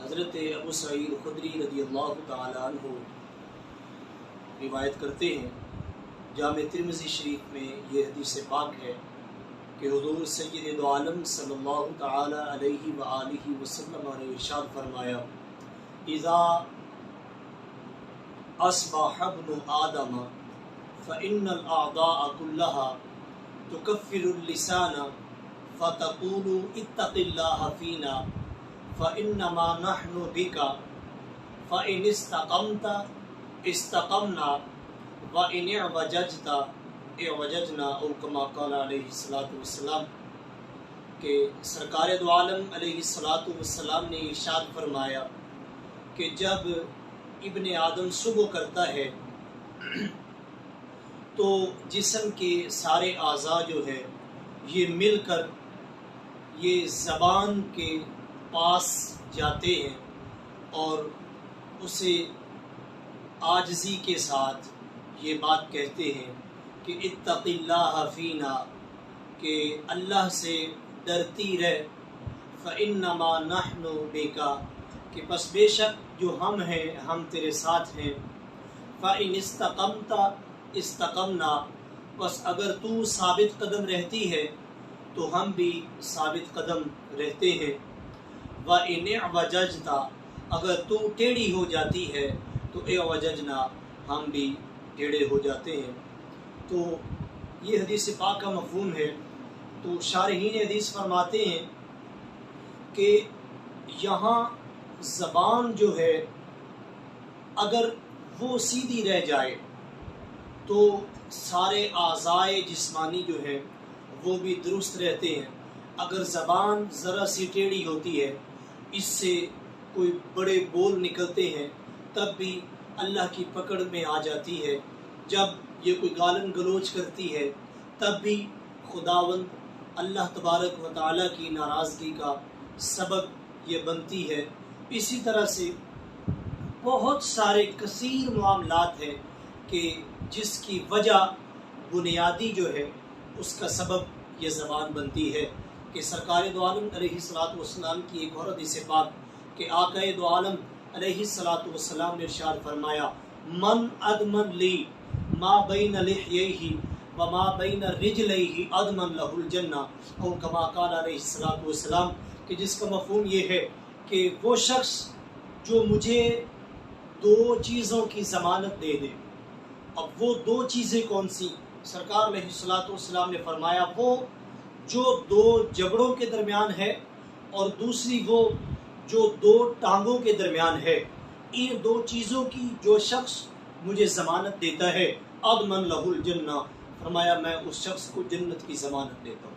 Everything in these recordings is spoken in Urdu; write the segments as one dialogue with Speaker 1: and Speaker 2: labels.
Speaker 1: حضرت ابو سعید خدری رضی اللہ تعالیٰ عنہ روایت کرتے ہیں، جامع ترمذی شریف میں یہ حدیث پاک ہے کہ حضور سید دو عالم صلی اللہ تعالیٰ علیہ وآلہ وسلم نے ارشاد فرمایا، اذا اصبح ابن آدم فإن الأعضاء كلها تكفر اللسان فتقول اتق الله فينا فإنما نحن بك فإن استقمت استقمنا وإن اعوججت اعوججنا، او کما قال علیہ الصلوۃ والسلام کہ سرکار دو عالم علیہ الصلوۃ والسلام نے ارشاد فرمایا کہ جب ابن آدم صبح کرتا ہے تو جسم کے سارے اعضاء جو ہے یہ مل کر یہ زبان کے پاس جاتے ہیں اور اسے عاجزی کے ساتھ یہ بات کہتے ہیں کہ اتق اللہ فینا، کہ اللہ سے ڈرتی رہ، فإنما نحن بک، کہ بس بے شک جو ہم ہیں ہم تیرے ساتھ ہیں، فإن استقمت استقمنا، بس اگر تو ثابت قدم رہتی ہے تو ہم بھی ثابت قدم رہتے ہیں، وإن اعوججت، اگر تو ٹیڑھی ہو جاتی ہے تو اعوججنا، ہم بھی ٹیڑھے ہو جاتے ہیں۔ تو یہ حدیث پاک کا مفہوم ہے۔ تو شارحین حدیث فرماتے ہیں کہ یہاں زبان جو ہے اگر وہ سیدھی رہ جائے تو سارے اعضائے جسمانی جو ہیں وہ بھی درست رہتے ہیں۔ اگر زبان ذرا سی ٹیڑھی ہوتی ہے، اس سے کوئی بڑے بول نکلتے ہیں، تب بھی اللہ کی پکڑ میں آ جاتی ہے۔ جب یہ کوئی گالن گلوچ کرتی ہے تب بھی خداوند اللہ تبارک و تعالیٰ کی ناراضگی کا سبب یہ بنتی ہے۔ اسی طرح سے بہت سارے کثیر معاملات ہیں کہ جس کی وجہ بنیادی جو ہے اس کا سبب یہ زبان بنتی ہے۔ کہ سرکار دو عالم علیہ الصلوۃ والسلام کی ایک اور حدیث پاک کہ آقا دو عالم علیہ الصلوۃ والسلام نے ارشاد فرمایا، من ادمن لی ما بین لحییہ وما بین رجلیہ ادمن لہ الجنہ، او کما قال علیہ الصلوۃ والسلام، کہ جس کا مفہوم یہ ہے کہ وہ شخص جو مجھے دو چیزوں کی ضمانت دے دے۔ اب وہ دو چیزیں کون سی؟ سرکار علیہ الصلوۃ والسلام نے فرمایا وہ جو دو جبڑوں کے درمیان ہے اور دوسری وہ جو دو ٹانگوں کے درمیان ہے، ان دو چیزوں کی جو شخص مجھے ضمانت دیتا ہے، اضمن لہ الجنہ، فرمایا میں اس شخص کو جنت کی ضمانت دیتا ہوں۔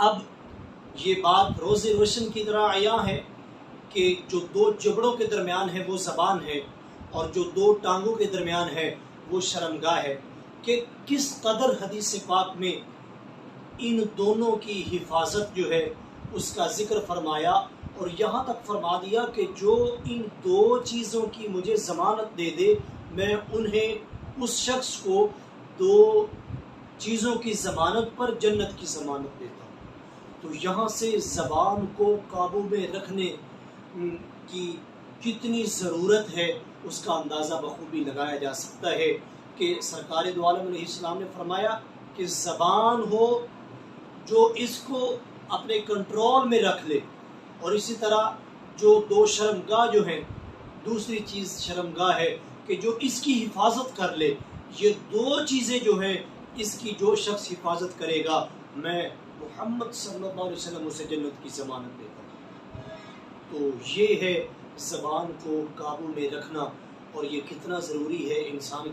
Speaker 1: اب یہ بات روز روشن کی طرح عیاں ہے کہ جو دو جبڑوں کے درمیان ہے وہ زبان ہے اور جو دو ٹانگوں کے درمیان ہے وہ شرمگاہ ہے، کہ کس قدر حدیث پاک میں ان دونوں کی حفاظت جو ہے اس کا ذکر فرمایا، اور یہاں تک فرما دیا کہ جو ان دو چیزوں کی مجھے ضمانت دے دے میں انہیں اس شخص کو دو چیزوں کی ضمانت پر جنت کی ضمانت دیتا ہوں۔ تو یہاں سے زبان کو قابو میں رکھنے کی کتنی ضرورت ہے اس کا اندازہ بخوبی لگایا جا سکتا ہے کہ سرکار دو عالم علیہ السلام نے فرمایا کہ زبان ہو جو اس کو اپنے کنٹرول میں رکھ لے، اور اسی طرح جو دو شرمگاہ جو ہیں، دوسری چیز شرمگاہ ہے کہ جو اس کی حفاظت کر لے۔ یہ دو چیزیں جو ہیں اس کی جو شخص حفاظت کرے گا، میں محمد صلی اللہ علیہ وسلم اسے جنت کی ضمانت دیتا ہوں۔ تو یہ ہے زبان کو قابو میں رکھنا، اور یہ کتنا ضروری ہے انسان کے